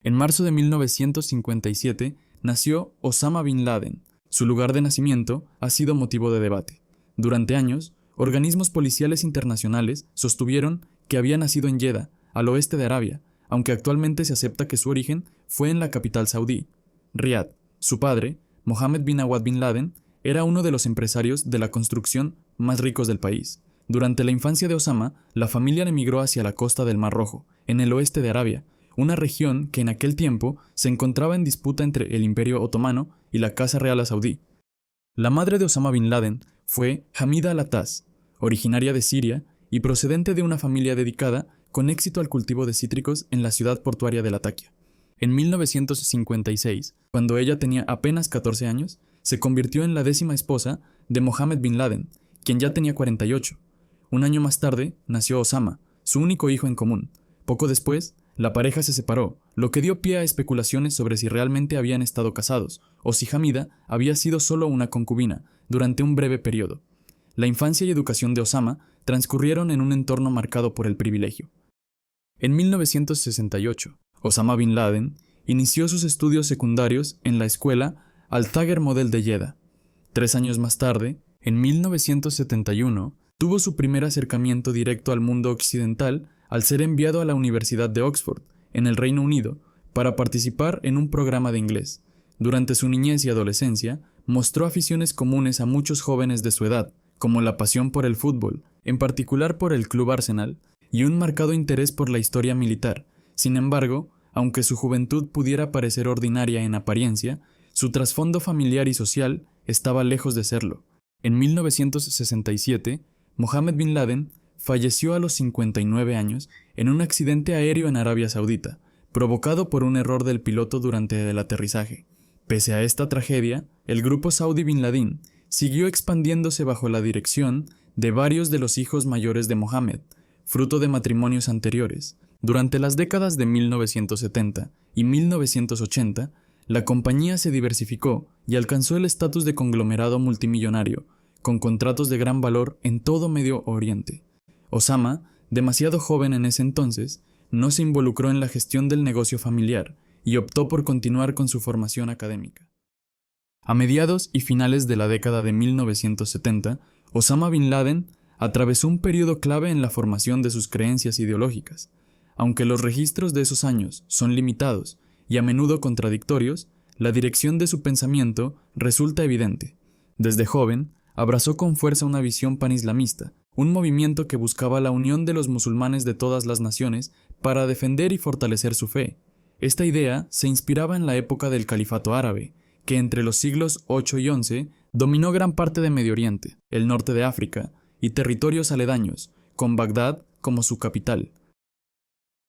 En marzo de 1957 nació Osama Bin Laden. Su lugar de nacimiento ha sido motivo de debate. Durante años, organismos policiales internacionales sostuvieron que había nacido en Jeddah, al oeste de Arabia, aunque actualmente se acepta que su origen fue en la capital saudí, Riad. Su padre, Mohammed bin Awad bin Laden, era uno de los empresarios de la construcción más ricos del país. Durante la infancia de Osama, la familia emigró hacia la costa del Mar Rojo, en el oeste de Arabia, una región que en aquel tiempo se encontraba en disputa entre el Imperio Otomano y la Casa Real saudí. La madre de Osama bin Laden fue Hamida al-Attaz, originaria de Siria y procedente de una familia dedicada con éxito al cultivo de cítricos en la ciudad portuaria de Latakia. En 1956, cuando ella tenía apenas 14 años, se convirtió en la 10ª esposa de Mohammed bin Laden, quien ya tenía 48. Un año más tarde nació Osama, su único hijo en común. Poco después, la pareja se separó, lo que dio pie a especulaciones sobre si realmente habían estado casados o si Hamida había sido solo una concubina durante un breve periodo. La infancia y educación de Osama transcurrieron en un entorno marcado por el privilegio. En 1968, Osama bin Laden inició sus estudios secundarios en la escuela Al-Thager Model de Jeddah. 3 años más tarde, en 1971, tuvo su primer acercamiento directo al mundo occidental al ser enviado a la Universidad de Oxford, en el Reino Unido, para participar en un programa de inglés. Durante su niñez y adolescencia, mostró aficiones comunes a muchos jóvenes de su edad, como la pasión por el fútbol, en particular por el Club Arsenal, y un marcado interés por la historia militar. Sin embargo, aunque su juventud pudiera parecer ordinaria en apariencia, su trasfondo familiar y social estaba lejos de serlo. En 1967, Mohammed bin Laden falleció a los 59 años en un accidente aéreo en Arabia Saudita, provocado por un error del piloto durante el aterrizaje. Pese a esta tragedia, el grupo saudí Bin Ladin siguió expandiéndose bajo la dirección de varios de los hijos mayores de Mohammed, fruto de matrimonios anteriores. Durante las décadas de 1970 y 1980, la compañía se diversificó y alcanzó el estatus de conglomerado multimillonario, con contratos de gran valor en todo Medio Oriente. Osama, demasiado joven en ese entonces, no se involucró en la gestión del negocio familiar y optó por continuar con su formación académica. A mediados y finales de la década de 1970, Osama bin Laden atravesó un periodo clave en la formación de sus creencias ideológicas. Aunque los registros de esos años son limitados y a menudo contradictorios, la dirección de su pensamiento resulta evidente. Desde joven, abrazó con fuerza una visión panislamista, un movimiento que buscaba la unión de los musulmanes de todas las naciones para defender y fortalecer su fe. Esta idea se inspiraba en la época del Califato Árabe, que entre los siglos 8 y 11 dominó gran parte de Medio Oriente, el norte de África y territorios aledaños, con Bagdad como su capital.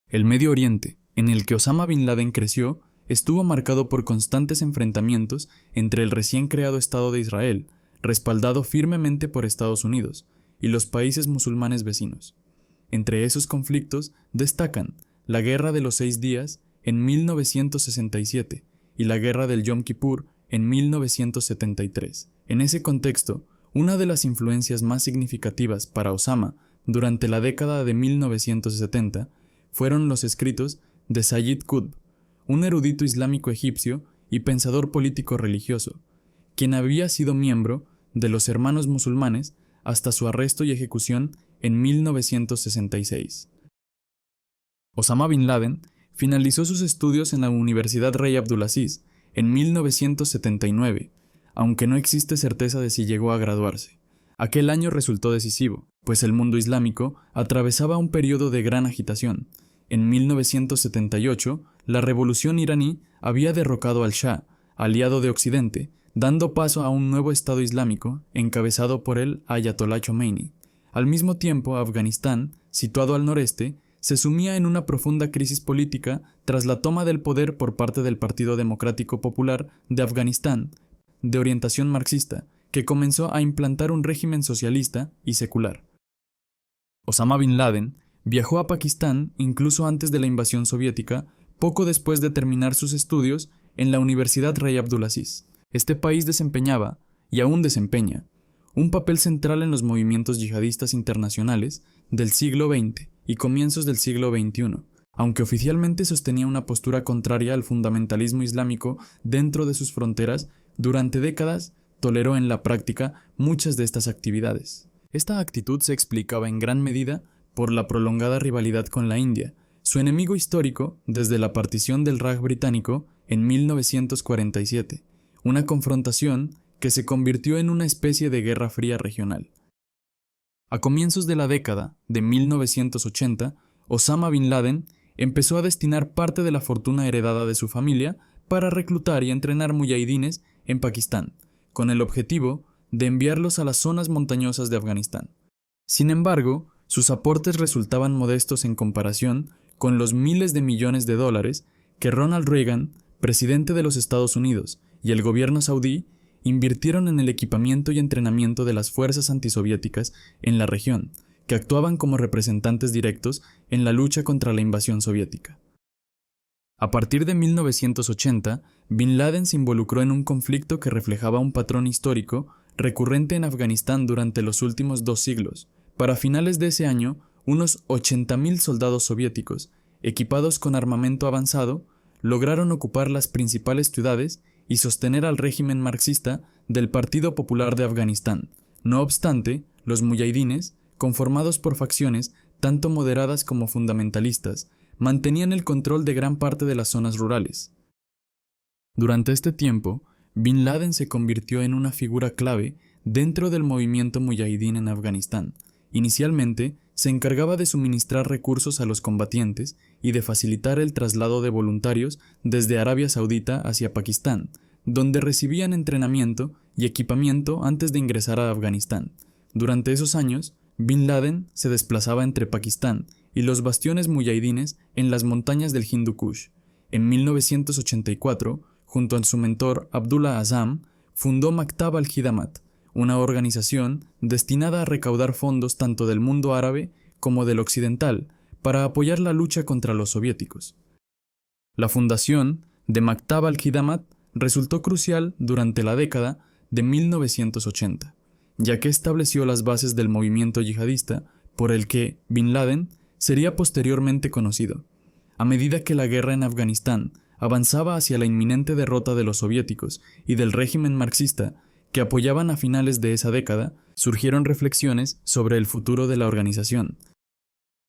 El Medio Oriente, en el que Osama bin Laden creció, estuvo marcado por constantes enfrentamientos entre el recién creado Estado de Israel, respaldado firmemente por Estados Unidos, y los países musulmanes vecinos. Entre esos conflictos destacan la Guerra de los 6 Días en 1967 y la Guerra del Yom Kippur en 1973. En ese contexto, una de las influencias más significativas para Osama durante la década de 1970 fueron los escritos de Sayyid Qutb, un erudito islámico egipcio y pensador político religioso, quien había sido miembro de los Hermanos Musulmanes hasta su arresto y ejecución en 1966. Osama bin Laden finalizó sus estudios en la Universidad Rey Abdulaziz en 1979, aunque no existe certeza de si llegó a graduarse. Aquel año resultó decisivo, pues el mundo islámico atravesaba un periodo de gran agitación. En 1978, la revolución iraní había derrocado al Shah, aliado de Occidente, dando paso a un nuevo Estado Islámico encabezado por el Ayatollah Khomeini. Al mismo tiempo, Afganistán, situado al noreste, se sumía en una profunda crisis política tras la toma del poder por parte del Partido Democrático Popular de Afganistán, de orientación marxista, que comenzó a implantar un régimen socialista y secular. Osama bin Laden viajó a Pakistán incluso antes de la invasión soviética, poco después de terminar sus estudios en la Universidad Rey Abdulaziz. Este país desempeñaba, y aún desempeña, un papel central en los movimientos yihadistas internacionales del siglo XX y comienzos del siglo XXI. aunque oficialmente sostenía una postura contraria al fundamentalismo islámico dentro de sus fronteras, durante décadas toleró en la práctica muchas de estas actividades. Esta actitud se explicaba en gran medida por la prolongada rivalidad con la India, su enemigo histórico desde la partición del Raj británico en 1947, una confrontación que se convirtió en una especie de guerra fría regional. A comienzos de la década de 1980, Osama Bin Laden empezó a destinar parte de la fortuna heredada de su familia para reclutar y entrenar muyahidines en Pakistán, con el objetivo de enviarlos a las zonas montañosas de Afganistán. Sin embargo, sus aportes resultaban modestos en comparación con los miles de millones de dólares que Ronald Reagan, presidente de los Estados Unidos, y el gobierno saudí invirtieron en el equipamiento y entrenamiento de las fuerzas antisoviéticas en la región, que actuaban como representantes directos en la lucha contra la invasión soviética. A partir de 1980, Bin Laden se involucró en un conflicto que reflejaba un patrón histórico recurrente en Afganistán durante los últimos 2 siglos. Para finales de ese año, unos 80.000 soldados soviéticos, equipados con armamento avanzado, lograron ocupar las principales ciudades y sostener al régimen marxista del Partido Popular de Afganistán. No obstante, los muyahidines, conformados por facciones tanto moderadas como fundamentalistas, mantenían el control de gran parte de las zonas rurales. Durante este tiempo, Bin Laden se convirtió en una figura clave dentro del movimiento muyahidín en Afganistán. Inicialmente, se encargaba de suministrar recursos a los combatientes y de facilitar el traslado de voluntarios desde Arabia Saudita hacia Pakistán, donde recibían entrenamiento y equipamiento antes de ingresar a Afganistán. Durante esos años, Bin Laden se desplazaba entre Pakistán y los bastiones muyahidines en las montañas del Hindu Kush. En 1984, junto a su mentor Abdullah Azam, fundó Maktab al-Hidamat, una organización destinada a recaudar fondos tanto del mundo árabe como del occidental para apoyar la lucha contra los soviéticos. La fundación de Maktab al-Hidamat resultó crucial durante la década de 1980, ya que estableció las bases del movimiento yihadista por el que Bin Laden sería posteriormente conocido. A medida que la guerra en Afganistán avanzaba hacia la inminente derrota de los soviéticos y del régimen marxista que apoyaban a finales de esa década, surgieron reflexiones sobre el futuro de la organización.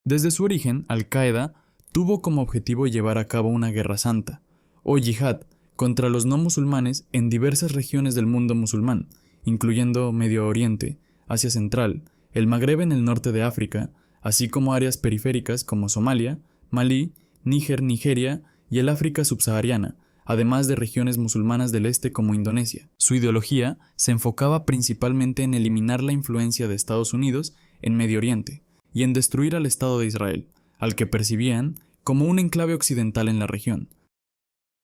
Desde su origen, Al-Qaeda tuvo como objetivo llevar a cabo una guerra santa, o yihad, contra los no musulmanes en diversas regiones del mundo musulmán, incluyendo Medio Oriente, Asia Central, el Magreb en el norte de África, así como áreas periféricas como Somalia, Malí, Níger, Nigeria y el África subsahariana, además de regiones musulmanas del este como Indonesia. Su ideología se enfocaba principalmente en eliminar la influencia de Estados Unidos en Medio Oriente y en destruir al Estado de Israel, al que percibían como un enclave occidental en la región.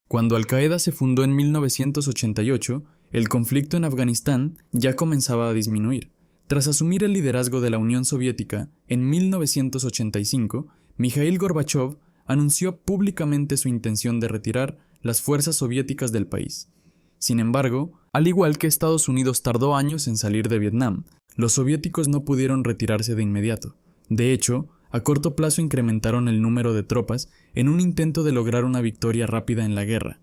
Cuando Al-Qaeda se fundó en 1988, el conflicto en Afganistán ya comenzaba a disminuir. Tras asumir el liderazgo de la Unión Soviética en 1985, Mikhail Gorbachev anunció públicamente su intención de retirar las fuerzas soviéticas del país. Sin embargo, al igual que Estados Unidos tardó años en salir de Vietnam, los soviéticos no pudieron retirarse de inmediato. De hecho, a corto plazo incrementaron el número de tropas en un intento de lograr una victoria rápida en la guerra.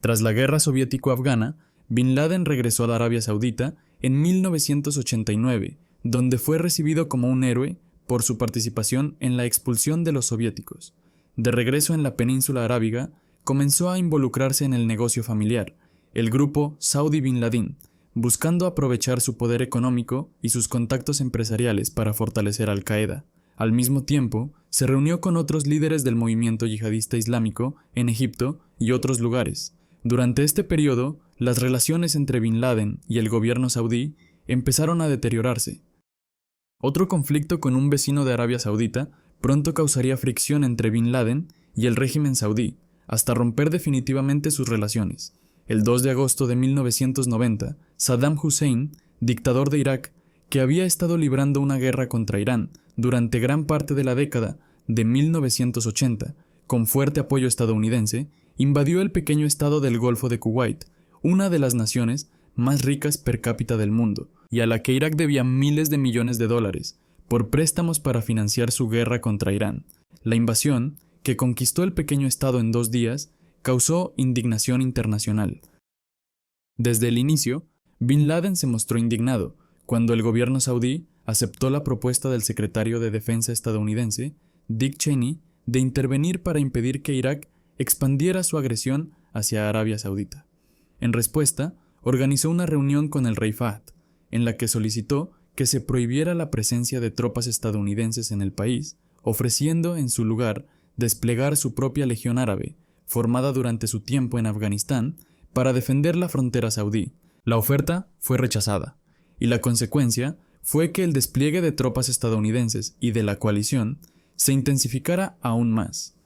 Tras la guerra soviético-afgana, Bin Laden regresó a la Arabia Saudita en 1989, donde fue recibido como un héroe por su participación en la expulsión de los soviéticos. De regreso en la península arábiga, comenzó a involucrarse en el negocio familiar, el grupo Saudi Bin Laden, buscando aprovechar su poder económico y sus contactos empresariales para fortalecer Al-Qaeda. Al mismo tiempo, se reunió con otros líderes del movimiento yihadista islámico en Egipto y otros lugares. Durante este periodo, las relaciones entre Bin Laden y el gobierno saudí empezaron a deteriorarse. Otro conflicto con un vecino de Arabia Saudita pronto causaría fricción entre Bin Laden y el régimen saudí, hasta romper definitivamente sus relaciones. El 2 de agosto de 1990, Saddam Hussein, dictador de Irak, que había estado librando una guerra contra Irán durante gran parte de la década de 1980, con fuerte apoyo estadounidense, invadió el pequeño estado del Golfo de Kuwait, una de las naciones más ricas per cápita del mundo, y a la que Irak debía miles de millones de dólares por préstamos para financiar su guerra contra Irán. La invasión, que conquistó el pequeño estado en 2 días, causó indignación internacional. Desde el inicio, Bin Laden se mostró indignado cuando el gobierno saudí aceptó la propuesta del secretario de Defensa estadounidense, Dick Cheney, de intervenir para impedir que Irak expandiera su agresión hacia Arabia Saudita. En respuesta, organizó una reunión con el rey Fahd, en la que solicitó que se prohibiera la presencia de tropas estadounidenses en el país, ofreciendo en su lugar desplegar su propia legión árabe, formada durante su tiempo en Afganistán, para defender la frontera saudí. La oferta fue rechazada, y la consecuencia fue que el despliegue de tropas estadounidenses y de la coalición se intensificara aún más.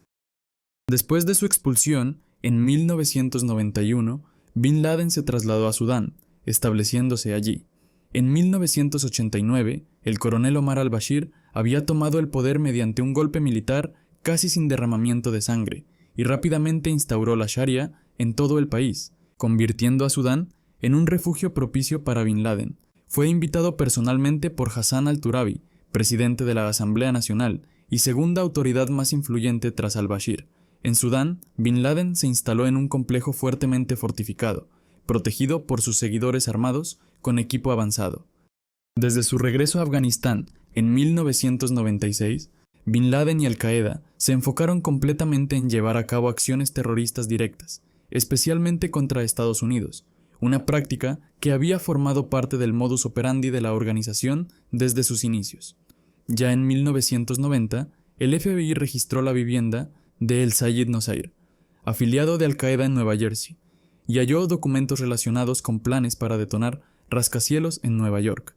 Después de su expulsión, en 1991, Bin Laden se trasladó a Sudán, estableciéndose allí. En 1989, el coronel Omar al-Bashir había tomado el poder mediante un golpe militar casi sin derramamiento de sangre, y rápidamente instauró la Sharia en todo el país, convirtiendo a Sudán en un refugio propicio para Bin Laden. Fue invitado personalmente por Hassan al-Turabi, presidente de la Asamblea Nacional y segunda autoridad más influyente tras al-Bashir. En Sudán, Bin Laden se instaló en un complejo fuertemente fortificado, protegido por sus seguidores armados con equipo avanzado. Desde su regreso a Afganistán en 1996, Bin Laden y Al-Qaeda se enfocaron completamente en llevar a cabo acciones terroristas directas, especialmente contra Estados Unidos, una práctica que había formado parte del modus operandi de la organización desde sus inicios. Ya en 1990, el FBI registró la vivienda de El Sayed Nosair, afiliado de Al-Qaeda en Nueva Jersey, y halló documentos relacionados con planes para detonar rascacielos en Nueva York.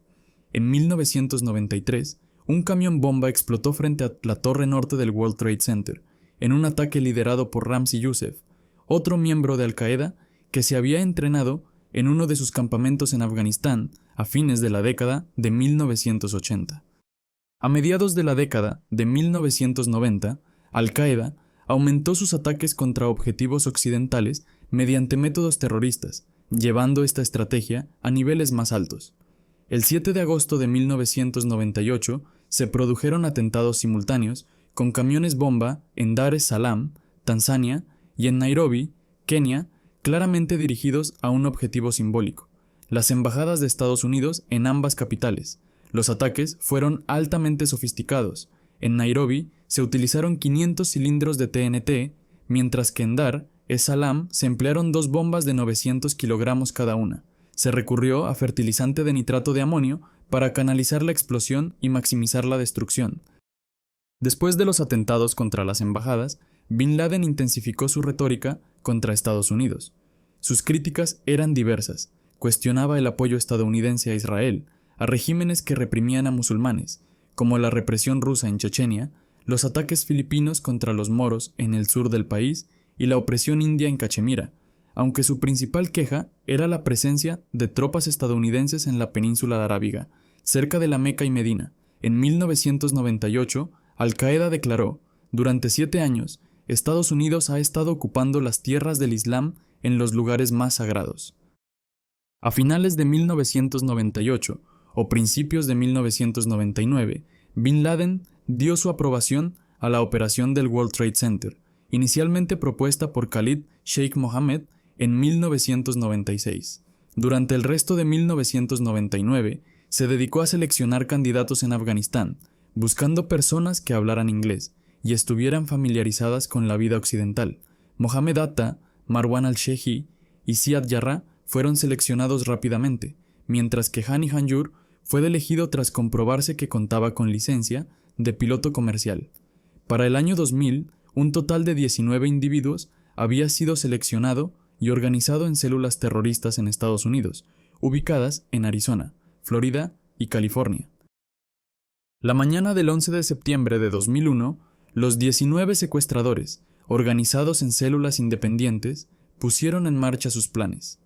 En 1993, un camión bomba explotó frente a la torre norte del World Trade Center, en un ataque liderado por Ramzi Youssef, otro miembro de Al-Qaeda que se había entrenado en uno de sus campamentos en Afganistán a fines de la década de 1980. A mediados de la década de 1990, Al-Qaeda aumentó sus ataques contra objetivos occidentales mediante métodos terroristas, llevando esta estrategia a niveles más altos. El 7 de agosto de 1998 se produjeron atentados simultáneos con camiones bomba en Dar es Salaam, Tanzania, y en Nairobi, Kenia, claramente dirigidos a un objetivo simbólico: las embajadas de Estados Unidos en ambas capitales. Los ataques fueron altamente sofisticados. En Nairobi se utilizaron 500 cilindros de TNT, mientras que en Dar es Salaam se emplearon 2 bombas de 900 kilogramos cada una. Se recurrió a fertilizante de nitrato de amonio para canalizar la explosión y maximizar la destrucción. Después de los atentados contra las embajadas, Bin Laden intensificó su retórica contra Estados Unidos. Sus críticas eran diversas. Cuestionaba el apoyo estadounidense a Israel, a regímenes que reprimían a musulmanes, como la represión rusa en Chechenia, los ataques filipinos contra los moros en el sur del país y la opresión india en Cachemira, aunque su principal queja era la presencia de tropas estadounidenses en la península arábiga, cerca de la Meca y Medina. En 1998, Al-Qaeda declaró: durante 7 años, Estados Unidos ha estado ocupando las tierras del Islam en los lugares más sagrados. A finales de 1998 o principios de 1999, Bin Laden dio su aprobación a la operación del World Trade Center, inicialmente propuesta por Khalid Sheikh Mohammed en 1996. Durante el resto de 1999, se dedicó a seleccionar candidatos en Afganistán, buscando personas que hablaran inglés y estuvieran familiarizadas con la vida occidental. Mohammed Atta, Marwan al-Shehi y Ziad Jarrah fueron seleccionados rápidamente, mientras que Hani Hanjour fue elegido tras comprobarse que contaba con licencia de piloto comercial. Para el año 2000, un total de 19 individuos había sido seleccionado y organizado en células terroristas en Estados Unidos, ubicadas en Arizona, Florida y California. La mañana del 11 de septiembre de 2001, los 19 secuestradores, organizados en células independientes, pusieron en marcha sus planes.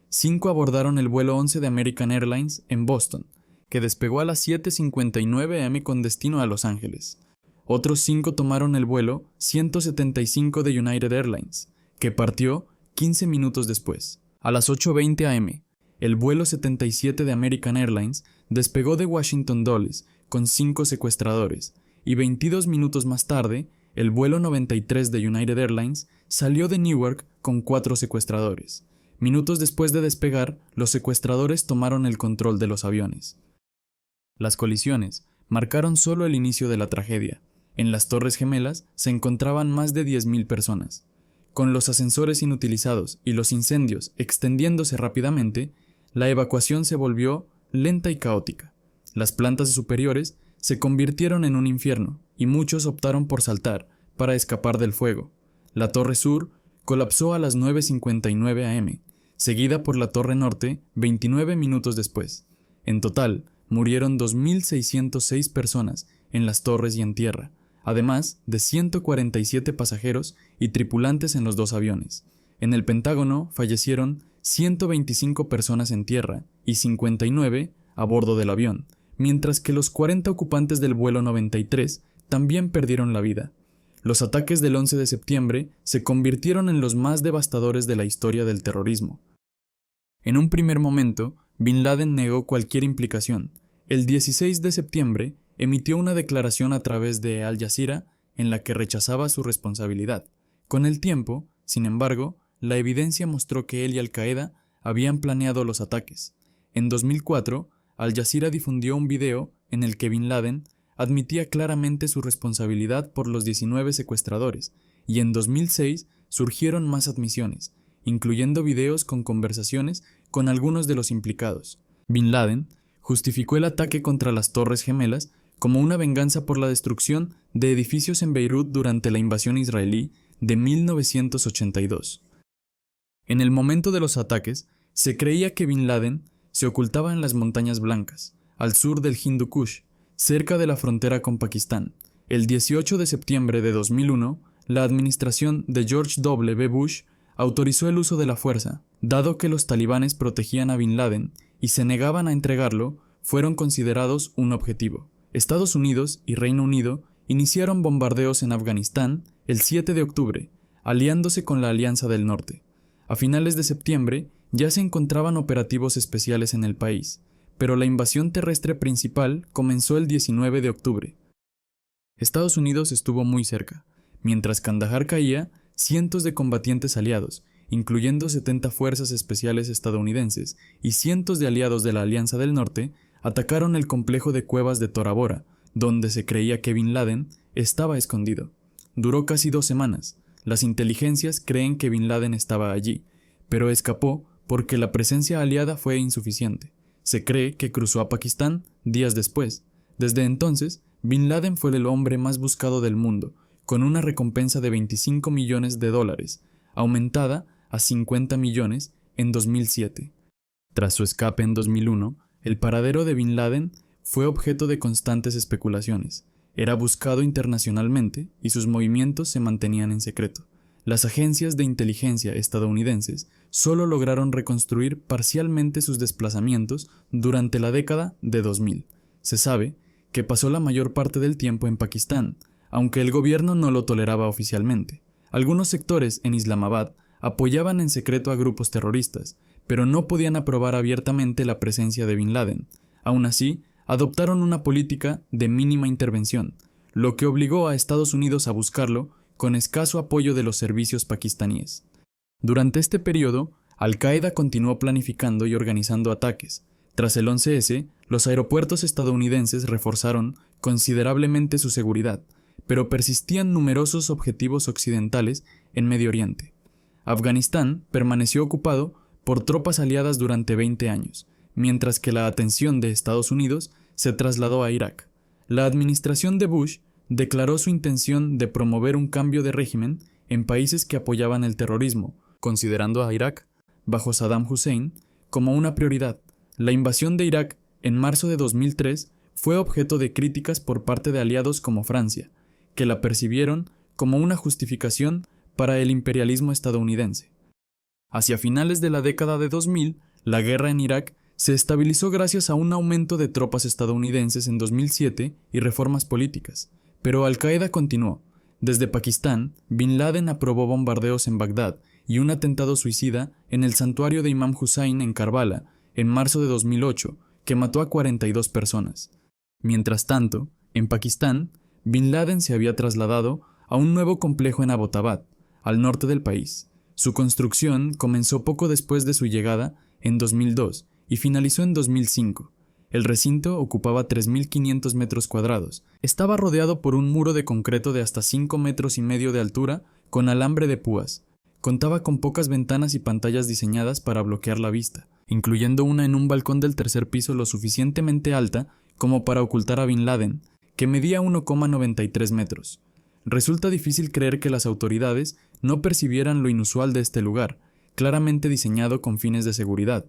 5 abordaron el vuelo 11 de American Airlines en Boston, que despegó a las 7:59 am con destino a Los Ángeles. Otros 5 tomaron el vuelo 175 de United Airlines, que partió 15 minutos después. A las 8:20 am, el vuelo 77 de American Airlines despegó de Washington Dulles con 5 secuestradores, y 22 minutos más tarde, el vuelo 93 de United Airlines salió de Newark con 4 secuestradores. Minutos después de despegar, los secuestradores tomaron el control de los aviones. Las colisiones marcaron solo el inicio de la tragedia. En las Torres Gemelas se encontraban más de 10.000 personas. Con los ascensores inutilizados y los incendios extendiéndose rápidamente, la evacuación se volvió lenta y caótica. Las plantas superiores se convirtieron en un infierno y muchos optaron por saltar para escapar del fuego. La Torre Sur colapsó a las 9:59 am, seguida por la Torre Norte 29 minutos después. En total, murieron 2.606 personas en las torres y en tierra, además de 147 pasajeros y tripulantes en los 2 aviones. En el Pentágono fallecieron 125 personas en tierra y 59 a bordo del avión, mientras que los 40 ocupantes del vuelo 93 también perdieron la vida. Los ataques del 11 de septiembre se convirtieron en los más devastadores de la historia del terrorismo. En un primer momento, Bin Laden negó cualquier implicación. El 16 de septiembre emitió una declaración a través de Al Jazeera en la que rechazaba su responsabilidad. Con el tiempo, sin embargo, la evidencia mostró que él y Al-Qaeda habían planeado los ataques. En 2004, Al Jazeera difundió un video en el que Bin Laden admitía claramente su responsabilidad por los 19 secuestradores, y en 2006 surgieron más admisiones, incluyendo videos con conversaciones con algunos de los implicados. Bin Laden justificó el ataque contra las Torres Gemelas como una venganza por la destrucción de edificios en Beirut durante la invasión israelí de 1982. En el momento de los ataques, se creía que Bin Laden se ocultaba en las Montañas Blancas, al sur del Hindu Kush, cerca de la frontera con Pakistán. El 18 de septiembre de 2001, la administración de George W. Bush autorizó el uso de la fuerza. Dado que los talibanes protegían a Bin Laden y se negaban a entregarlo, fueron considerados un objetivo. Estados Unidos y Reino Unido iniciaron bombardeos en Afganistán el 7 de octubre, aliándose con la Alianza del Norte. A finales de septiembre ya se encontraban operativos especiales en el país, pero la invasión terrestre principal comenzó el 19 de octubre. Estados Unidos estuvo muy cerca. Mientras Kandahar caía, cientos de combatientes aliados, incluyendo 70 fuerzas especiales estadounidenses y cientos de aliados de la Alianza del Norte, atacaron el complejo de cuevas de Tora Bora, donde se creía que Bin Laden estaba escondido. Duró casi 2 semanas. Las inteligencias creen que Bin Laden estaba allí, pero escapó porque la presencia aliada fue insuficiente. Se cree que cruzó a Pakistán días después. Desde entonces, Bin Laden fue el hombre más buscado del mundo, con una recompensa de $25 millones, aumentada a 50 millones en 2007. Tras su escape en 2001, el paradero de Bin Laden fue objeto de constantes especulaciones. Era buscado internacionalmente y sus movimientos se mantenían en secreto. Las agencias de inteligencia estadounidenses solo lograron reconstruir parcialmente sus desplazamientos durante la década de 2000. Se sabe que pasó la mayor parte del tiempo en Pakistán, aunque el gobierno no lo toleraba oficialmente. Algunos sectores en Islamabad apoyaban en secreto a grupos terroristas, pero no podían aprobar abiertamente la presencia de Bin Laden. Aún así, adoptaron una política de mínima intervención, lo que obligó a Estados Unidos a buscarlo con escaso apoyo de los servicios pakistaníes. Durante este periodo, Al-Qaeda continuó planificando y organizando ataques. Tras el 11S, los aeropuertos estadounidenses reforzaron considerablemente su seguridad, pero persistían numerosos objetivos occidentales en Medio Oriente. Afganistán permaneció ocupado por tropas aliadas durante 20 años, mientras que la atención de Estados Unidos se trasladó a Irak. La administración de Bush declaró su intención de promover un cambio de régimen en países que apoyaban el terrorismo, considerando a Irak, bajo Saddam Hussein, como una prioridad. La invasión de Irak en marzo de 2003 fue objeto de críticas por parte de aliados como Francia, que la percibieron como una justificación para el imperialismo estadounidense. Hacia finales de la década de 2000, la guerra en Irak se estabilizó gracias a un aumento de tropas estadounidenses en 2007 y reformas políticas, pero Al-Qaeda continuó. Desde Pakistán, Bin Laden aprobó bombardeos en Bagdad y un atentado suicida en el santuario de Imam Hussein en Karbala en marzo de 2008, que mató a 42 personas. Mientras tanto, en Pakistán, Bin Laden se había trasladado a un nuevo complejo en Abbottabad, al norte del país. Su construcción comenzó poco después de su llegada, en 2002, y finalizó en 2005. El recinto ocupaba 3.500 metros cuadrados. Estaba rodeado por un muro de concreto de hasta 5,5 metros de altura con alambre de púas. Contaba con pocas ventanas y pantallas diseñadas para bloquear la vista, incluyendo una en un balcón del tercer piso lo suficientemente alta como para ocultar a Bin Laden, que medía 1,93 metros. Resulta difícil creer que las autoridades no percibieran lo inusual de este lugar, claramente diseñado con fines de seguridad.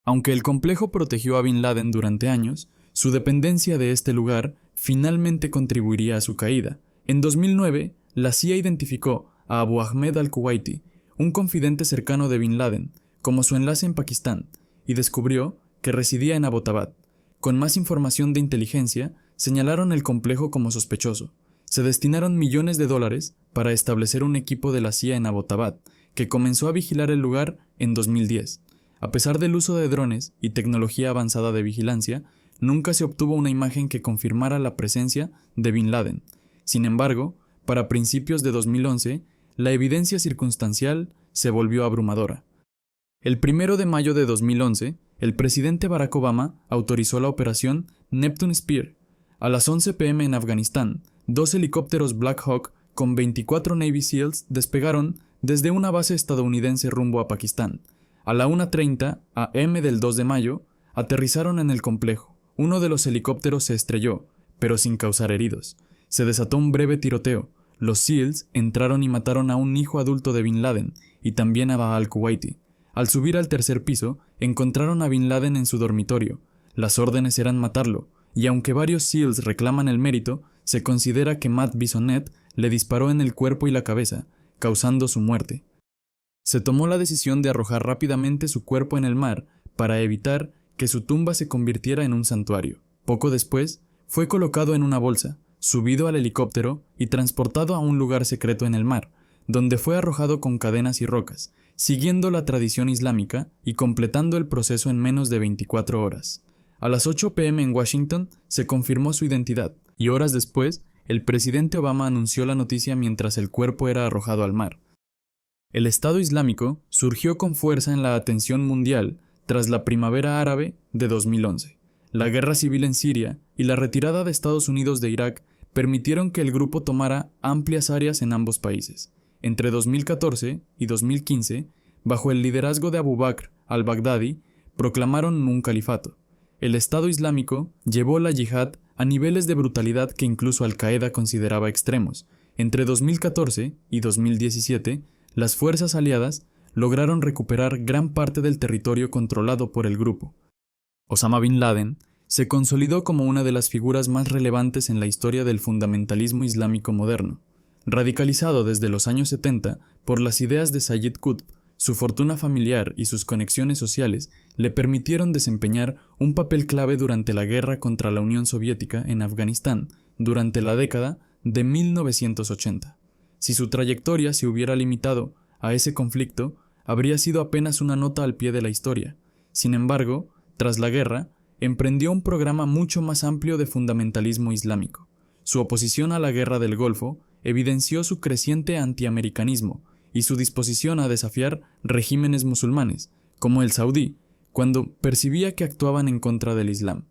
Aunque el complejo protegió a Bin Laden durante años, su dependencia de este lugar finalmente contribuiría a su caída. En 2009, la CIA identificó a Abu Ahmed al-Kuwaiti, un confidente cercano de Bin Laden, como su enlace en Pakistán, y descubrió que residía en Abbottabad. Con más información de inteligencia, señalaron el complejo como sospechoso. Se destinaron millones de dólares para establecer un equipo de la CIA en Abbottabad, que comenzó a vigilar el lugar en 2010. A pesar del uso de drones y tecnología avanzada de vigilancia, nunca se obtuvo una imagen que confirmara la presencia de Bin Laden. Sin embargo, para principios de 2011, la evidencia circunstancial se volvió abrumadora. El 1 de mayo de 2011, el presidente Barack Obama autorizó la operación Neptune Spear. A las 11 p.m. en Afganistán, 2 helicópteros Black Hawk con 24 Navy SEALs despegaron desde una base estadounidense rumbo a Pakistán. A la 1:30 a.m. del 2 de mayo, aterrizaron en el complejo. Uno de los helicópteros se estrelló, pero sin causar heridos. Se desató un breve tiroteo. Los SEALs entraron y mataron a un hijo adulto de Bin Laden y también a Baha al-Kuwaiti. Al subir al tercer piso, encontraron a Bin Laden en su dormitorio. Las órdenes eran matarlo, y aunque varios SEALs reclaman el mérito, se considera que Matt Bisonet le disparó en el cuerpo y la cabeza, causando su muerte. Se tomó la decisión de arrojar rápidamente su cuerpo en el mar para evitar que su tumba se convirtiera en un santuario. Poco después, fue colocado en una bolsa, subido al helicóptero y transportado a un lugar secreto en el mar, donde fue arrojado con cadenas y rocas, siguiendo la tradición islámica y completando el proceso en menos de 24 horas. A las 8 p.m. en Washington se confirmó su identidad, y horas después, el presidente Obama anunció la noticia mientras el cuerpo era arrojado al mar. El Estado Islámico surgió con fuerza en la atención mundial tras la Primavera Árabe de 2011. La guerra civil en Siria y la retirada de Estados Unidos de Irak permitieron que el grupo tomara amplias áreas en ambos países. Entre 2014 y 2015, bajo el liderazgo de Abu Bakr al-Baghdadi, proclamaron un califato. El Estado Islámico llevó la yihad a niveles de brutalidad que incluso Al-Qaeda consideraba extremos. Entre 2014 y 2017, las fuerzas aliadas lograron recuperar gran parte del territorio controlado por el grupo. Osama Bin Laden se consolidó como una de las figuras más relevantes en la historia del fundamentalismo islámico moderno. Radicalizado desde los años 70 por las ideas de Sayyid Qutb, su fortuna familiar y sus conexiones sociales le permitieron desempeñar un papel clave durante la guerra contra la Unión Soviética en Afganistán durante la década de 1980. Si su trayectoria se hubiera limitado a ese conflicto, habría sido apenas una nota al pie de la historia. Sin embargo, tras la guerra, emprendió un programa mucho más amplio de fundamentalismo islámico. Su oposición a la Guerra del Golfo evidenció su creciente antiamericanismo y su disposición a desafiar regímenes musulmanes, como el saudí, cuando percibía que actuaban en contra del Islam.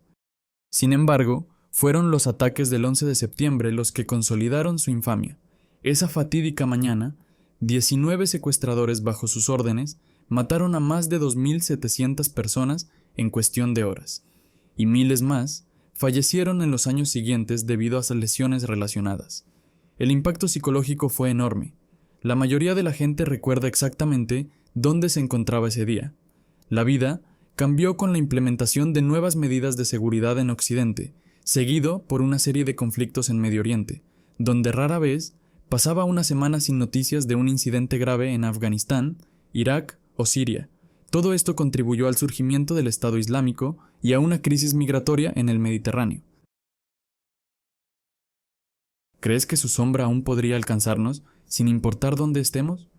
Sin embargo, fueron los ataques del 11 de septiembre los que consolidaron su infamia. Esa fatídica mañana, 19 secuestradores bajo sus órdenes mataron a más de 2.700 personas en cuestión de horas, y miles más fallecieron en los años siguientes debido a lesiones relacionadas. El impacto psicológico fue enorme. La mayoría de la gente recuerda exactamente dónde se encontraba ese día. La vida cambió con la implementación de nuevas medidas de seguridad en Occidente, seguido por una serie de conflictos en Medio Oriente, donde rara vez pasaba una semana sin noticias de un incidente grave en Afganistán, Irak o Siria. Todo esto contribuyó al surgimiento del Estado Islámico y a una crisis migratoria en el Mediterráneo. ¿Crees que su sombra aún podría alcanzarnos sin importar dónde estemos?